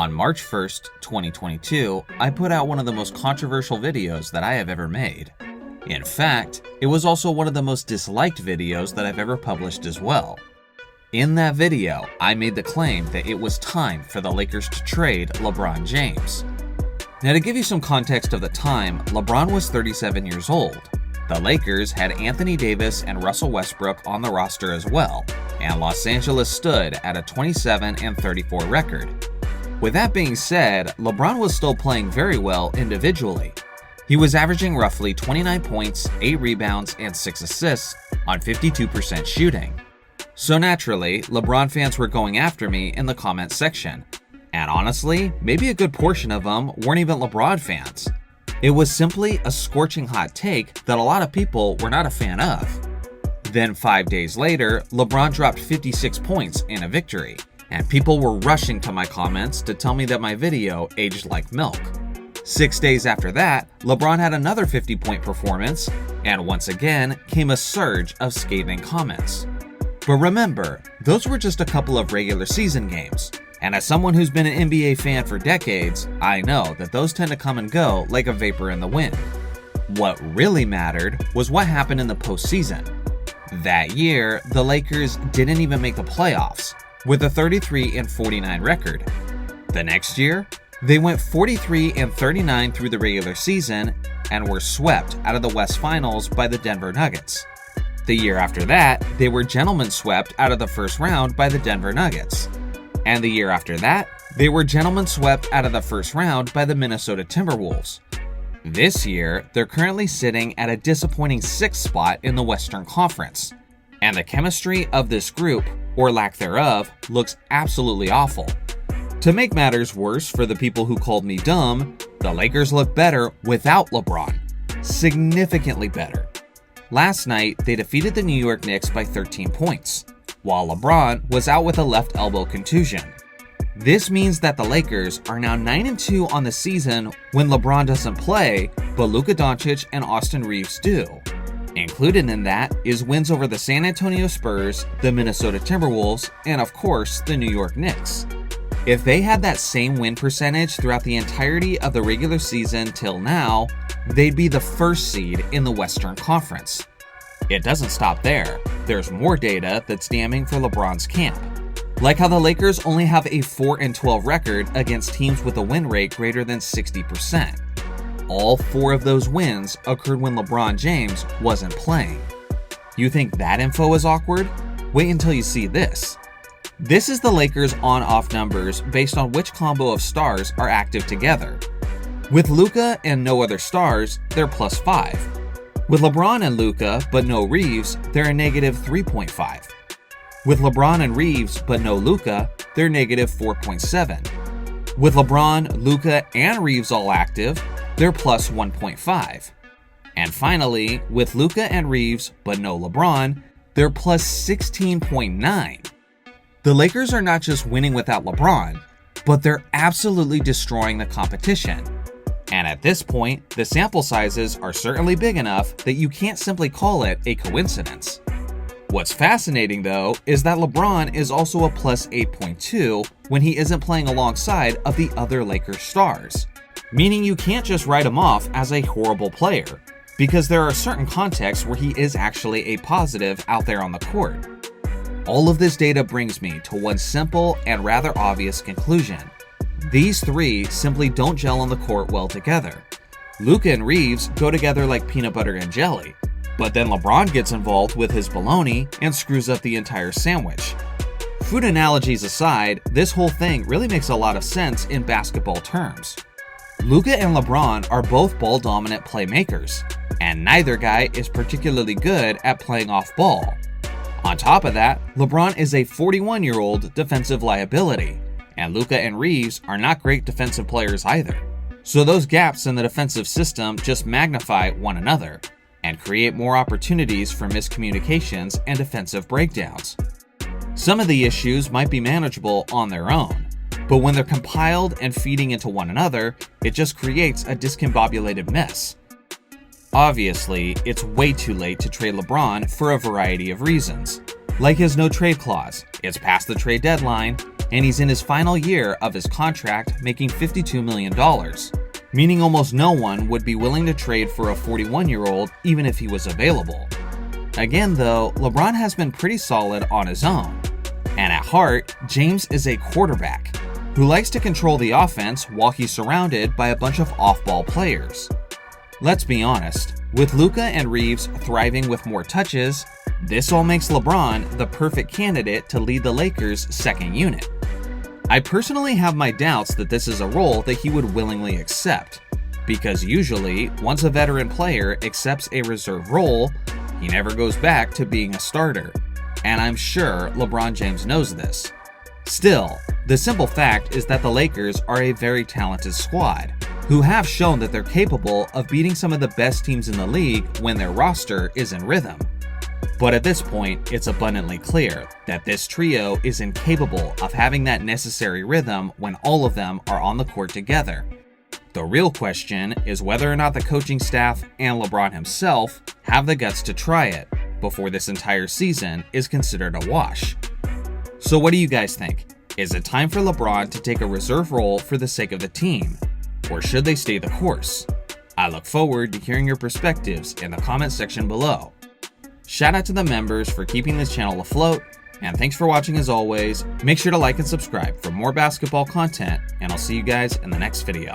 On March 1st, 2022, I put out one of the most controversial videos that I have ever made. In fact, it was also one of the most disliked videos that I've ever published as well. In that video, I made the claim that it was time for the Lakers to trade LeBron James. Now, to give you some context of the time, LeBron was 37 years old. The Lakers had Anthony Davis and Russell Westbrook on the roster as well, and Los Angeles stood at a 27-34 record. With that being said, LeBron was still playing very well individually. He was averaging roughly 29 points, 8 rebounds, and 6 assists on 52% shooting. So naturally, LeBron fans were going after me in the comments section. And honestly, maybe a good portion of them weren't even LeBron fans. It was simply a scorching hot take that a lot of people were not a fan of. Then 5 days later, LeBron dropped 56 points in a victory, and people were rushing to my comments to tell me that my video aged like milk. 6 days after that, LeBron had another 50-point performance, and once again came a surge of scathing comments. But remember, those were just a couple of regular season games, and as someone who's been an NBA fan for decades, I know that those tend to come and go like a vapor in the wind. What really mattered was what happened in the postseason. That year, the Lakers didn't even make the playoffs, with a 33-49 record. The next year, they went 43-39 through the regular season and were swept out of the West Finals by the Denver Nuggets. The year after that, they were gentlemen swept out of the first round by the Denver Nuggets. And the year after that, they were gentlemen swept out of the first round by the Minnesota Timberwolves. This year, they're currently sitting at a disappointing 6th spot in the Western Conference. And the chemistry of this group, or lack thereof, looks absolutely awful. To make matters worse for the people who called me dumb, the Lakers look better without LeBron. Significantly better. Last night, they defeated the New York Knicks by 13 points, while LeBron was out with a left elbow contusion. This means that the Lakers are now 9-2 on the season when LeBron doesn't play, but Luka Doncic and Austin Reeves do. Included in that is wins over the San Antonio Spurs, the Minnesota Timberwolves, and of course, the New York Knicks. If they had that same win percentage throughout the entirety of the regular season till now, they'd be the first seed in the Western Conference. It doesn't stop there. There's more data that's damning for LeBron's camp. Like how the Lakers only have a 4-12 record against teams with a win rate greater than 60%. All 4 of those wins occurred when LeBron James wasn't playing. You think that info is awkward? Wait until you see this. This is the Lakers' on-off numbers based on which combo of stars are active together. With Luka and no other stars, they're +5. With LeBron and Luka but no Reeves, they're a -3.5. With LeBron and Reeves but no Luka, they're -4.7. With LeBron, Luka, and Reeves all active, they're +1.5. And finally, with Luka and Reeves but no LeBron, they're +16.9. The Lakers are not just winning without LeBron, but they're absolutely destroying the competition. And at this point, the sample sizes are certainly big enough that you can't simply call it a coincidence. What's fascinating though is that LeBron is also a +8.2 when he isn't playing alongside of the other Lakers stars. Meaning you can't just write him off as a horrible player, because there are certain contexts where he is actually a positive out there on the court. All of this data brings me to one simple and rather obvious conclusion. These 3 simply don't gel on the court well together. Luka and Reeves go together like peanut butter and jelly, but then LeBron gets involved with his baloney and screws up the entire sandwich. Food analogies aside, this whole thing really makes a lot of sense in basketball terms. Luka and LeBron are both ball-dominant playmakers, and neither guy is particularly good at playing off ball. On top of that, LeBron is a 41-year-old defensive liability, and Luka and Reeves are not great defensive players either. So those gaps in the defensive system just magnify one another, and create more opportunities for miscommunications and defensive breakdowns. Some of the issues might be manageable on their own, but when they're compiled and feeding into one another, it just creates a discombobulated mess. Obviously, it's way too late to trade LeBron for a variety of reasons, like his no trade clause, it's past the trade deadline, and he's in his final year of his contract making $52 million, meaning almost no one would be willing to trade for a 41-year-old even if he was available. Again though, LeBron has been pretty solid on his own, and at heart, James is a quarterback who likes to control the offense while he's surrounded by a bunch of off-ball players. Let's be honest, with Luka and Reeves thriving with more touches, this all makes LeBron the perfect candidate to lead the Lakers' second unit. I personally have my doubts that this is a role that he would willingly accept, because usually, once a veteran player accepts a reserve role, he never goes back to being a starter, and I'm sure LeBron James knows this. Still, the simple fact is that the Lakers are a very talented squad, who have shown that they're capable of beating some of the best teams in the league when their roster is in rhythm. But at this point, it's abundantly clear that this trio is incapable of having that necessary rhythm when all of them are on the court together. The real question is whether or not the coaching staff and LeBron himself have the guts to try it before this entire season is considered a wash. So what do you guys think? Is it time for LeBron to take a reserve role for the sake of the team? Or should they stay the course? I look forward to hearing your perspectives in the comment section below. Shout out to the members for keeping this channel afloat, and thanks for watching as always. Make sure to like and subscribe for more basketball content, and I'll see you guys in the next video.